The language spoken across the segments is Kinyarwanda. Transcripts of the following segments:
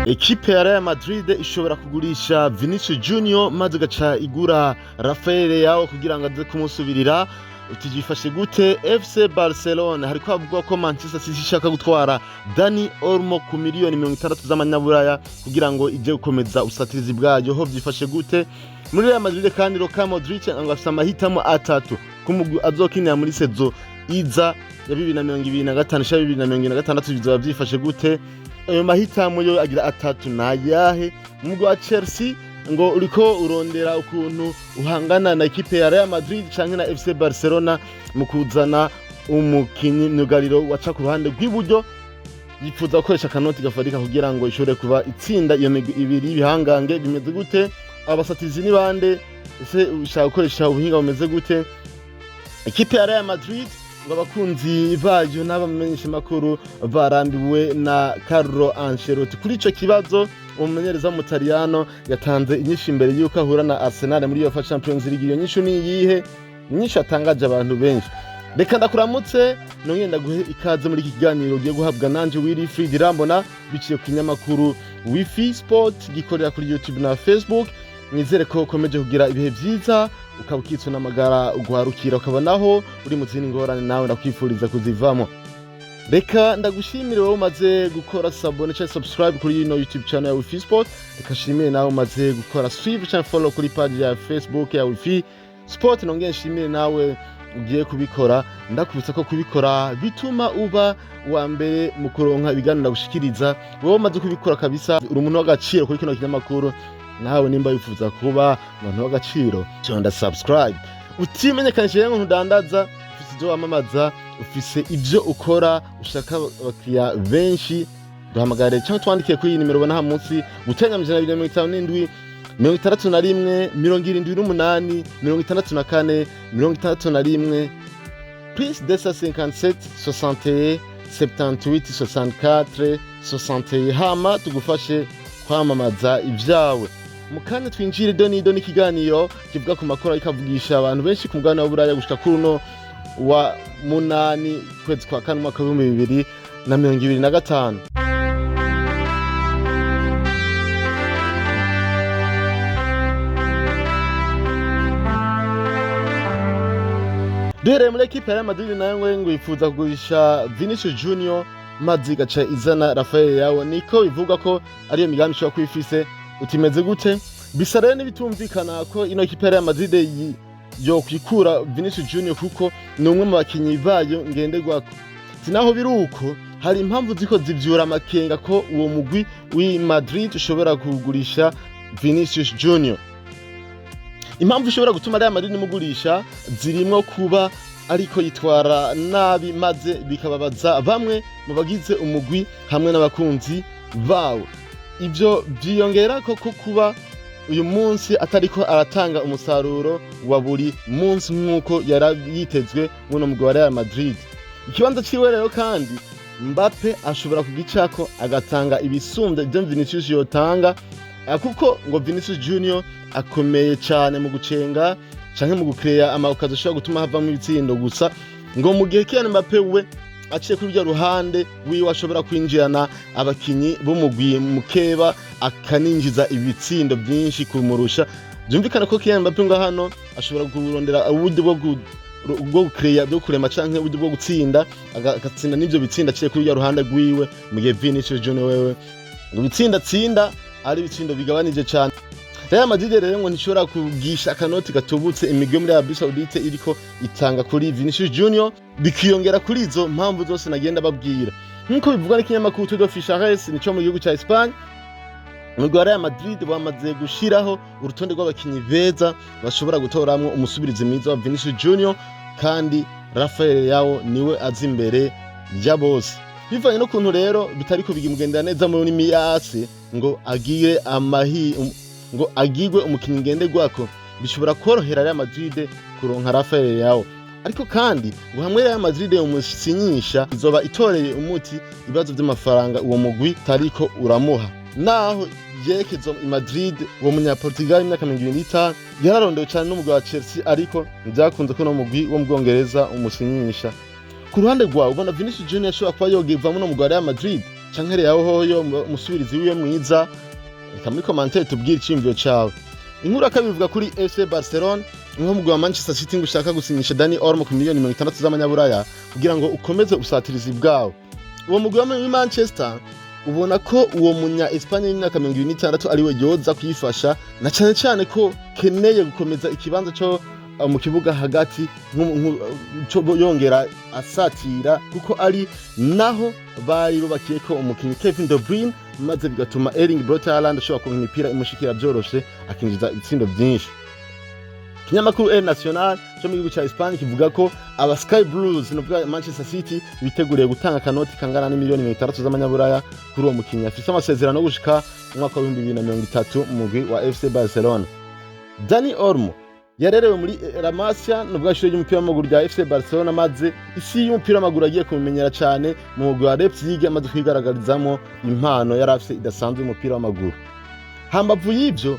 Ekipe ya Real Madrid ishobora kugurisha Vinicius Junior maze gaca igura Rafael Leao kugira ngo aze kumusubirira. Utijifashe gute? FC Barcelona hariko havugwa ko Manchester City ishaka gutwara Dani Olmo ku miliyoni 60 z'amanyaburaya kugira ngo ije gukomeza usatirizi bwayo. Ho byifashe gute? Muri Real Madrid kandi Luka Modric angafisa amahitamo atatu kumugwi azokinira muri sezo iza ya 2025-2026 bizoba byifashe gute? Ayo mahitamo yo agira atatu na yahe? Umugwi wa Chelsea ngo uriko urondera ukuntu uhangana na ekipe ya Real Madrid canke na FC Barcelona mu kuzana umukinyi myugariro waca ku ruhande rw'iburyo, yifuza gukoresha kanoti gafarika kugira ngo ishobore kuba itsinda iyo migwi ibiri bihangange. Bimeze gute? Abasatizi ni bande? Ese ushaka gukoresha ubuhinga bumeze gute? Ekipe ya Real Madrid ngo abakunzi bayo n'abamenyesha makuru barambiwe na Carlo Ancelotti. Kuri ico kibazo umumenyereza w'Umutaliyano yatanze inyishu imbere yuko ahura na Arsenal muri UEFA Champions League. Iyo nyishu ni yihe? Inyishu atangaje abantu benshi. Reka ndakuramutse nongeye ndaguhe ikaze muri iki kiganiro ugiye guhabwa nanje Wilfried Irambona biciye ku kinyamakuru Wifi Sport gikorera kuri YouTube na Facebook. Nizere ko ukomeje kugira ibihe byiza, ukaba ukitswe n'amagara ugwarukira, ukabonaho uri mu zindi ngorane nawe ndakwifuriza kuzivamo. Reka ndagushimire wowe umaze gukora sabone cyangwa subscribe kuri ino YouTube channel ya Wifi Sport. Reka shimire nawe umaze gukora suivre cyangwa follow kuri page ya Facebook ya Wifi Sport. Nongeye shimire nawe ugiye kubikora. Ndakubutsa ko kubikora bituma uba wa mbere mu kuronka ibiganiro gushikiriza. Wowe umaze kubikora kabisa uri umuntu w'agaciro kuri kino kinyamakuru. Nawe nimba wifuza kuba umuntu w'agaciro cyonda subscribe. Utimenyekanishe ngo ntudandaza, ufise ibyo wamamaza, ufise ibyo ukora, ushaka abakiriya benshi, duhamagare cyangwa twandike kuri iyi nimero ubona aha munsi gutenya 257 61 78 64 61 plus 257 61 78 64 61 hama tugufashe kwamamaza ibyawe. Mukanya twinjire donido n'ikiganiro kivuga ku makuru ikavugisha abantu benshi ku mugabane w'Uburaya gushika kuri uno wa 8 kwezi kwa kane mwaka wa 2025. Duhereye muri ekipe ya Real Madrid nayo ngo yifuza kugurisha Vinicius Junior maze gaca izana Rafael Leao. Niko bivuga ko ariyo migambi ishobora kwifise. Utimeze gute? Bisa rero nibitumvikana ko ino ekipe ya Real Madrid yo kwikura Vinicius Junior kuko ni umwe mu bakinyi bayo ngenderwako. Sinaho biruko hari impamvu ziko zivyura amakenga ko uwo mugwi wi Madrid ushobora kugurisha Vinicius Junior. Impamvu ishobora gutuma Real Madrid mugurisha zirimo kuba ariko yitwara nabi maze bikababaza bamwe mu bagize umugwi hamwe n'abakunzi bawo. Ibyo byiyongera ko kuba uyu munsi atariko aratanga umusaruro wa buri munsi nk'uko yarayitezwe muno mugwi wa Real Madrid. Ikibanza ciwe rero kandi Mbappe ashobora kugicako agatanga ibisumbye ibyo Vinicius yotanga, kuko ngo Vinicius Junior akomeye cyane mu gucenga canke mu gukreya amakazo ashobora gutuma havamo ibitsindo gusa. Ngo mu gihe Kylian Mbappe we aciye kuri byo ruhande wiwe ashobora kwinjirana abakinyi b'umugwi mukeba akaninjiza ibitsindo byinshi kumurusha. Byumvikana ko Kylian Mbappe ngo hano ashobora kurondera uburyo bwo gukreya byo kurema canke uburyo bwo gutsinda agatsinda n'ibyo bitsinda aciye kuri byo ruhande rwiwe. Mu gihe Vinicius Junior wewe ngo bitsinda ari ibitsindo bigabanije cyane. Real Madrid rero ngo ntishobora kugisha akanoti gatubutse imigwi muri Arabie Saoudite iriko itanga kuri Vinicius Junior, bikiyongera kuri izo mpamvu zose nagenda babwira. Nkuko bivugwa n'ikinyamakuru Todo Fichares nico mu gihugu ca Espagne, umugwi wa Real Madrid bamaze gushiraho urutonde rw'abakinyi beza bashobora gutoramwo umusubirizi mwiza wa Vinicius Junior, kandi Rafael Leao niwe azi imbere ya bose. Bivanye no kuntu rero bitariko bigimugendera neza muri miyase ngo agirwe umukinyi ngenderwako, bishobora korohera Real Madrid kuronka Rafael Leao. Ariko kandi ngo hamwe Real Madrid umusinyisha izoba itoreye umuti ibibazo by'amafaranga uwo mugwi tariko uramuha. Naho yerekezo i Madrid uwo munyaportugal imyaka 25 yararondewe cyane n'umugwi wa Chelsea, ariko byakunze ko no mugwi wo mu Bwongereza umusinyisha. Ku ruhande rwawe ubona Vinicius Junior ashobora kuba yogevamo no mu Real Madrid canke yaho hoyo musubirizi wiwe mwiza, reka muri commentaire tubwire iciyumviro cawe. Inkuru kabiri ivuga kuri FC Barcelona, inko mugwa Manchester City ngo ushaka gusinyisha Dani Olmo ku miliyoni 60 z'amanyaburaya kugira ngo ukomeze usatirizi bwawe. Uwo mugwi wa Manchester ubona ko uwo munya Espagne y'imyaka 26 ari we yoza kuyifasha, na cyane cyane ko keneye gukomeza ikibanza cyo mu kibuga hagati cyo yongera asatira, kuko ari naho bari bakiye ko umukinnyi Kevin De Bruyne, maze bigatuma Erling Braut Haaland ashobora kuronka imipira imushikira byoroshe akinjiza ibitsindo byinshi. Kinyamakuru El Nacional cyo mu gihugu cya Espagne kivuga ko aba Sky Blues no bwa Manchester City biteguriye gutanga kanoti kangana na miliyoni 60 z'amanyaburaya kuri uwo mukinnyi afite amasezerano gushika mu mwaka wa 2030 mu mugwi wa FC Barcelona. Dani Olmo yarerewe muri La Masia no bwashije y'umupira w'amaguru rya FC Barcelona, maze isi y'umupira w'amaguru agiye kumenyera cyane mu mugwi wa Leipzig, amaze kwigaragarizamo impano yari afite idasanzwe y'umupira w'amaguru. Hambavu y'ibyo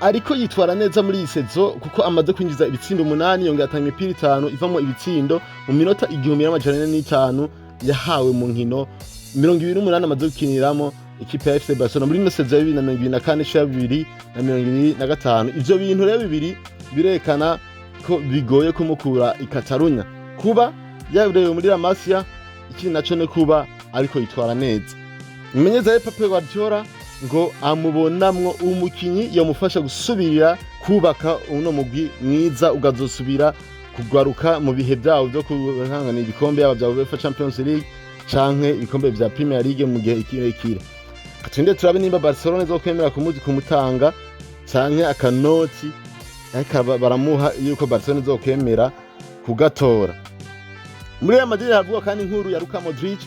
ariko yitwara neza muri iyi sezo, kuko amaze kwinjiza ibitsindo 8, yongera atanga imipira 5 ivamo ibitsindo mu minota 1005 yahawe mu nkino 28 amaze gukiniramo ikipe ya FC Barcelona muri sezo ya 2024 na 2025. Ivyo bintu rero bibiri birekana ko bigoye kumukura i Catalunya, kuba yarerewe muri La Masia, iki naco ne kuba ariko yitwara neza. Imenyeza Pep Guardiola ngo amubonamwo umukinyi yamufasha gusubira kubaka uno mugwi mwiza ugazosubira kugaruka mu bihe byawo byo kuhangana ibikombe yaba bya UEFA Champions League canke ibikombe bya Premier League mu gihe kirekire. Atunde turabe nimba Barcelona zo kwemera kumutanga canke akanoti baramuha yuko Barcelona zo kwemera kugatora. Muri Real Madrid havuga kandi inkuru ya Luka Modric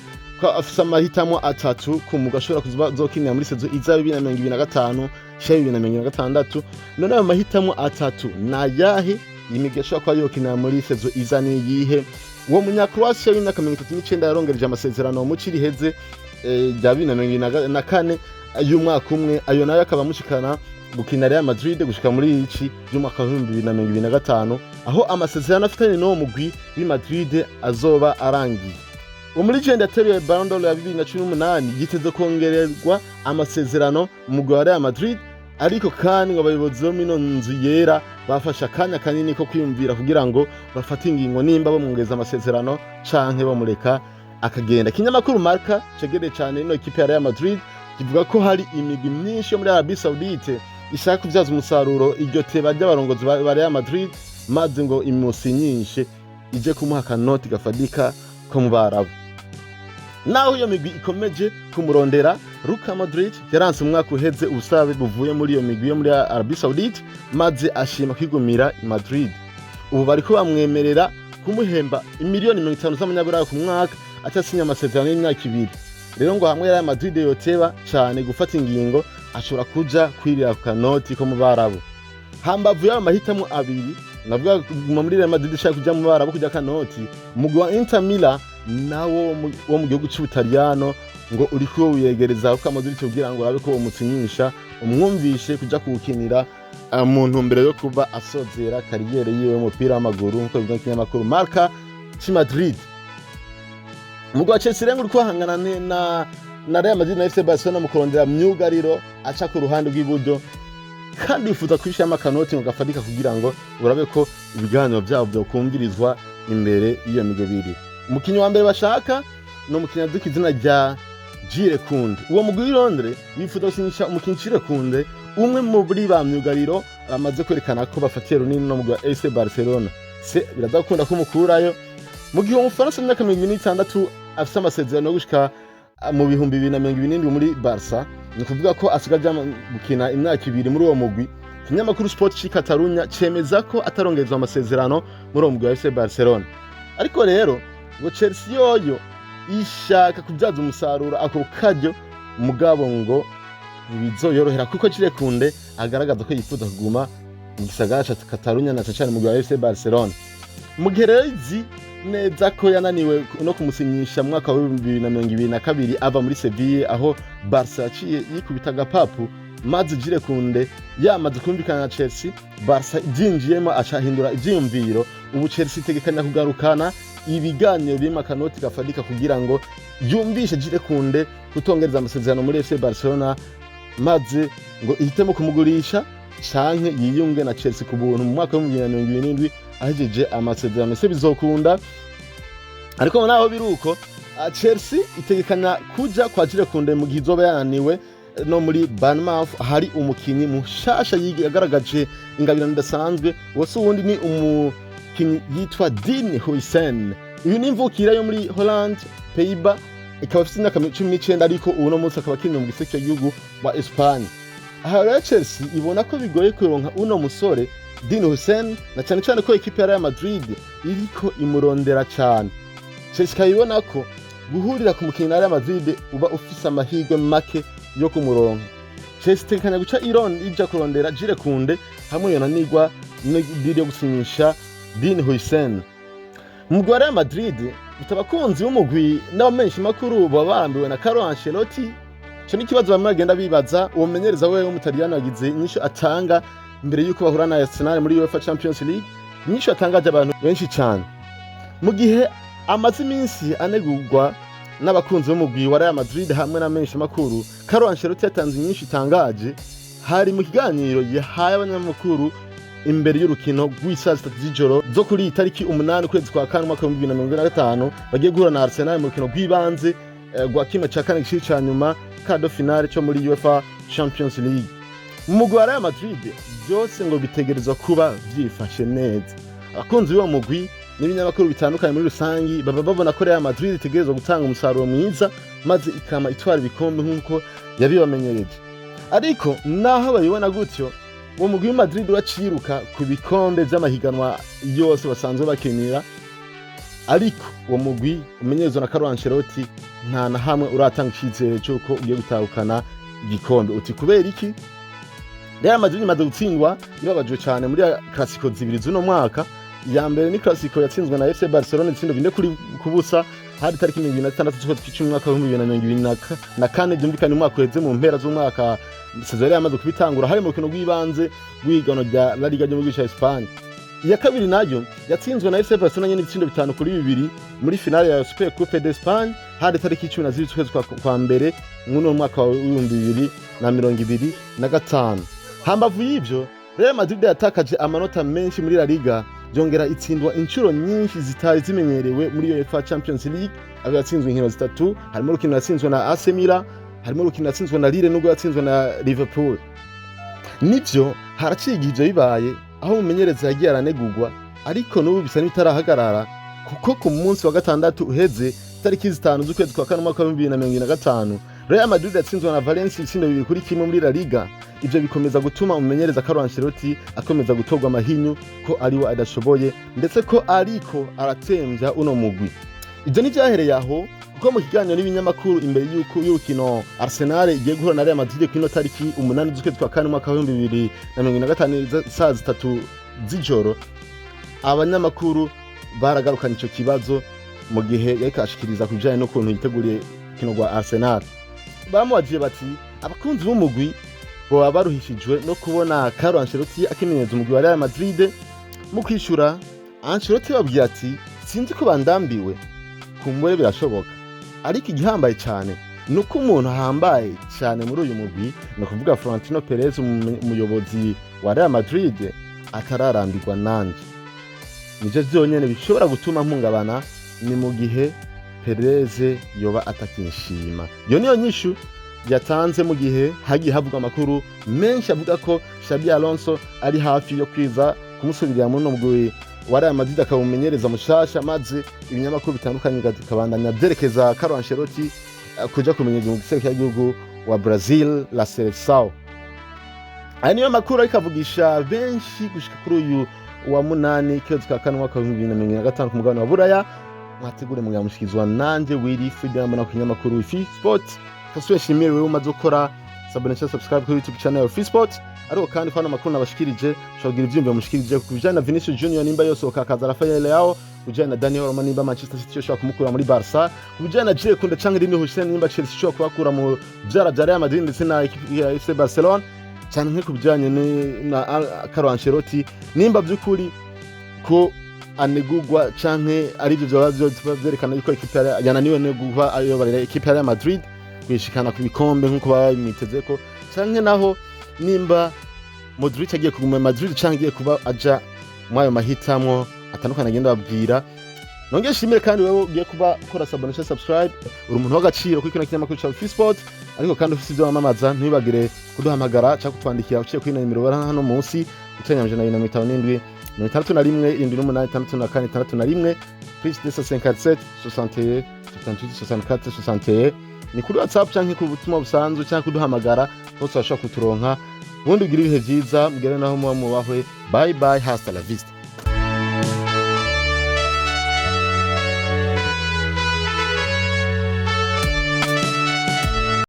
ko afisa amahitamo 3 ku mugashora kuzokinira muri sezo iza 2025 2026. None ayo mahitamo 3 na yahe imigesho kwa yokinira muri sezo iza ni yihe? Uwo munya Croatia y'imyaka 39 yarongereje amasezerano mu ciri heze ya 2024 y'umwaka umwe, ayo nayo akaba mushikana gukina Real Madrid gushika muri ici y'umwaka wa 2025, aho amasezerano afitanye no mugwi wa Madrid azoba arangiye. Muri jenda yateruye Ballon d'Or ya 2018 yiteze kongererwa amasezerano mu mugwi wa Real Madrid, ariko kandi ngo abayobozi bo mino nzu yera bafasha akanya kanini ko kwiyumvira kugira ngo bafate ingingo nimba bamwongeza amasezerano canke bamureka akagenda. Kinyamakuru Marca cegere cyane ino equipe ya Real Madrid kivuga ko hari imigwi myinshi yo muri Arabie Saoudite ishaka kubyaza umusaruro iryo teba ry'abarongozi ba Real Madrid, maze ngo imusinyishe ije kumuha kanoti gafadika ko mu Barabu. Naho iyo migwi ikomeje kumurondera, Luka Modric yaranse umwaka uheze ubusabe buvuye muri iyo migwi yo muri Arabie Saoudite, maze ashima kwigumira i Madrid. Ubu bariko bamwemerera kumuhemba imiliyoni 50 z'amanyaburaya ku mwaka atasinya amasezerano y'imyaka 2. Rero ngo hamwe Real Madrid yoteba cyane gufata ingingo, ashobora kuja kwirira kanoti ko mu Barabu. Hambavu y'ayo mahitamo 2 navuga muri Real Madrid ishaka kuja mu Barabu kujya kanoti, umugwi wa Inter Milan nawo wo mu gihugu cy'Ubutaliyano ngo uri ko wiyegereza Luka Modric kugira ngo arabe ko umutsinyisha umwumvishe kuja kuwukinira mu ntumbero yo kuba asozera kariyere yiwe mu mupira w'amaguru, nkuko bivuga kinyamakuru Marca ci Madrid. Umugwi wa Chelsea rero uri kwahangana na Real Madrid na FC Barcelona mu kurondera myugariro aca ku ruhande rw'iburyo, kandi bifuza kwishama akanoti ngo gafadika kugira ngo urabe ko ibiganiro byabo byo kumvirizwa imbere y'iyo migwi ibiri. Umukinyi wa mbere bashaka no mukinyi aduka izina rya Jules Koundé. Uwo mugwi wa Londres wifuza gusinyisha umukinyi Jules Koundé, umwe mu buri ba myugariro bamaze kwerekana ko bafatiye runini no mugwi wa FC Barcelona. Se biradakunda kumukurayo mu gihe umufaransa w'imyaka 26 afite amasezerano yo gushika mu 2027 muri Barca, ni kuvuga ko asigaje gukina imyaka 2 muri uwo mugwi. Kinyamakuru Sport ci Catalunya cemeza ko atarongerezwa amasezerano muri uwo mugwi wa FC Barcelona. Ariko rero ngo Chelsea yoyo ishaka kubyaza umusaruro ako kajyo, mugabo ngo bizoyorohera kuko Jules Koundé agaragaza ko yifuza kuguma mu gisagara ca Catalunya na cyane mu FC Barcelona. Mu gihe rero izi neza ko yananiwe no kumusinyisha mu mwaka wa 2022 ava muri Sevilla, aho Barca yaciye yikubita gapapu, maze Jules Koundé yamaze kumvikana na Chelsea, Barca jinjiyemo acahindura ivyiyumviro. Ubu Chelsea itegekanya kugarukana ibiganiro birimo akanoti gafadika kugira ngo yumvishe Jules Koundé kutongereza amasezerano muri FC Barcelona maze ngo ihitemo kumugurisha canke yiyunge na Chelsea ku buntu mu mwaka wa 2027 ahejeje amasezerano se bizokunda. Ariko naho biruko Chelsea itegekanya kuja kwa Jules Koundé mu gihe izoba yananiwe no muri Bournemouth hari umukinyi mushasha yagaragaje ingabirano idasanzwe wose uwundi ni umukinyi yitwa Dean Huijsen. Uyu ni imvukira yo muri Holland Pays-Bas ikaba afite imyaka 19 ariko uno munsi akaba akinira mu giseke cy'igihugu wa Espagne. Aha rero Chelsea ibona ko bigoye kuronka uno musore Dean Huijsen na cyane cyane ko equipe ya Real Madrid iriko imurondera cyane. Chelsea kayibona ko guhurira ku mukinyi wa Real Madrid uba ufise amahirwe make yo kumuronka. Chelsea itekanya guca Iron ija kurondera Jules Koundé hamwe yonanirwa n'idiri yo gusinyisha Dean Huijsen. Mu Real Madrid bitabakunzi b'umugwi n'abamenshi makuru babarambiwe na Carlo Ancelotti. Cyo nikibazo bamwe bagenda bibaza uwo menyereza wewe w'umutaliyano yagize inyisho atanga imbere yuko bahura na Arsenal muri UEFA Champions League. Inyisho atangaje abantu benshi cyane. Mu gihe amaze iminsi anegurwa n'abakunzi b'umugwi wa Real Madrid hamwe n'amenshi makuru, Carlo Ancelotti yatanze inyinshi itangaje hari mu kiganiro yahaye abanyamakuru imbere y'urukino rw'isaha 3 z'ijoro zo kuri itariki 8 kwezi kwa kane mwaka wa 2025 bagiye guhura na Arsenal mu rukino rw'ibanze rwa kimwe cya kane gice cya nyuma kado finale cyo muri UEFA Champions League. Mu mugwi wa Real Madrid byose ngo bitegerezwa kuba byifashe neza. Abakunzi b'uwo mugwi n'ibinyamakuru bitandukanye muri rusangi baba babona ko Real Madrid itegerezwa gutanga umusaruro mwiza maze ikama itwara ibikombe nk'uko yabibamenyereje. Ariko naho bayibona gutyo uwo mugwi wa Madrid uraciruka ku bikombe by'amahiganwa yose basanzwe bakinira, ariko uwo mugwi umenyerezwa na Carlo Ancelotti nta na hamwe uratanga icyizere cy'uko ugiye gutahukana igikombe. Uti kubera iki? Real Madrid imaze gutsindwa ibabajwe cyane muri Clasico zibiri z'uno mwaka. Ya mbere ni Clasico yatsinzwe na FC Barcelona itsindo bine kuri kubusa hari tariki 26 z'ukwezi mwaka wa 2024 byumvikana mu mwaka uheze mu mpera z'umwaka Cesare yamaze kubitangura hari mu rukino rw'ibanze rw'igano rya La Liga yo mu gihugu cya Espagne. Iya kabiri nayo yatsinzwe na FC Barcelona nyine itsindo 5-2 muri finale ya Super Coupe d'Espagne hari tariki 10 z'ukwezi kwa mbere mu mwaka wa 2025. Hambavu y'ivyo Real Madrid yatakaje amanota menshi muri La Liga byongera itsindwa inshuro nyinshi zitari zimenyerewe muri UEFA Champions League. Abo yatsinzwe inkino zitatu harimo urukino yatsinzwe na AC Milan, harimo urukino yatsinzwe na Lille n'ubwo yatsinzwe na Liverpool. Nivyo haraciye ivyo bibaye aho umumenyereza yagiye aranegurwa, ariko n'ubu bisa n'itarahagarara kuko ku munsi wa gatandatu uheze tariki 5 z'ukwezi kwa kane mwaka wa 2025 Real Madrid yatsinzwe na Valencia itsindo 2-1 muri La Liga. Ivyo bikomeza gutuma umumenyereza Carlo Ancelotti akomeza gutogwa amahinyu ko ariwe adashoboye ndetse ko ariko aratemvya uno mugwi. Ivyo ni byahereye aho kuko mu kiganiro n'ibinyamakuru imbere y'urukino Arsenal igiye guhura na Real Madrid ku ino tariki 8 z'ukwezi kwa kane mwaka wa 2025 saa 3 z'ijoro, abanyamakuru baragarukana ico kibazo mu gihe yakashikiriza kujanye no kuntu yiteguriye kino rwa Arsenal. Bamubajiye bati abakunzi b'umugwi bo baruhishijwe no kubona Carlo Ancelotti akimenyeza umugwi wa Real Madrid. Mu kwishura Ancelotti babwiye ati sinzi ko bandambiwe kumbure birashoboka, ariko igihambaye cyane nuko umuntu ahambaye cyane muri uyu mugwi no kuvuga Florentino Perez umuyobozi wa Real Madrid atararambirwa nanje. Nivyo byonyene bishobora gutuma mpungabana ni mu gihe Perez yoba atakinshima. Yo niyo nyishu yatanze mu gihe hagiye havuga amakuru menshi avuga ko Xabi Alonso ari hafi yo kwiza kumusubirira mu mugwi wa Real Madrid akamumenyereza mushasha, maze ibinyamakuru bitandukanye bikabandanya byerekeza Carlo Ancelotti kuja kumenyereza mu giseke cy'igihugu wa Brazil la Seleção. Aya niyo makuru ikavugisha benshi gushika kuri uyu wa 8 kwezi kwa kane mwaka wa 2025 ku mugabane wa Buraya. Mwategure mu yamushikizwa nanje Willy Freedom na kinyamakuru Free Sport. Kasuye shimire wewe umaze gukora subscribe kuri YouTube channel ya Free Sport. Ariko kandi fana makuru nabashikirije shogira ivyumviro mushikirije kujana na Vinicius Junior nimba yose okakaza Rafael Leao, kujana na Daniel Olmo nimba Manchester City yoshaka kumukura muri Barca, kujana na Jules Koundé canke Dean Huijsen nimba Chelsea yoshaka kubakura mu byara bya Real Madrid ndetse na FC Barcelona, cyane nk'ikubijanye na Carlo Ancelotti nimba byukuri ko anegurwa canke arivyo vyoba vyerekana yuko ekipe yananiwe no guha ayoborera ekipe ya Madrid kwishikana ku bikombe nkuko babimitezeko, canke naho nimba Modric agiye kuguma Madrid canke agiye kuba aja mwayo mahitamwo atandukanye agenda babwira. Nongeye shimire kandi wewe ugiye kuba ukora subscribe, uri umuntu w'agaciro kuri kino kinyamakuru ca Fisport, ariko kandi ufite ivyo wamamaza ntibagire kuduhamagara cyangwa kutwandikira uciye kuri nimero bara hano munsi utenyamije na 57 61 78 64 +257 61 78 64 61 ni kuri WhatsApp canke ku butumwa busanzwe canke kuduhamagara bose bashaka kuturonka. Ubundi ugira ibihe vyiza mugere naho muba mubahwe. Bye bye, hasta la vista.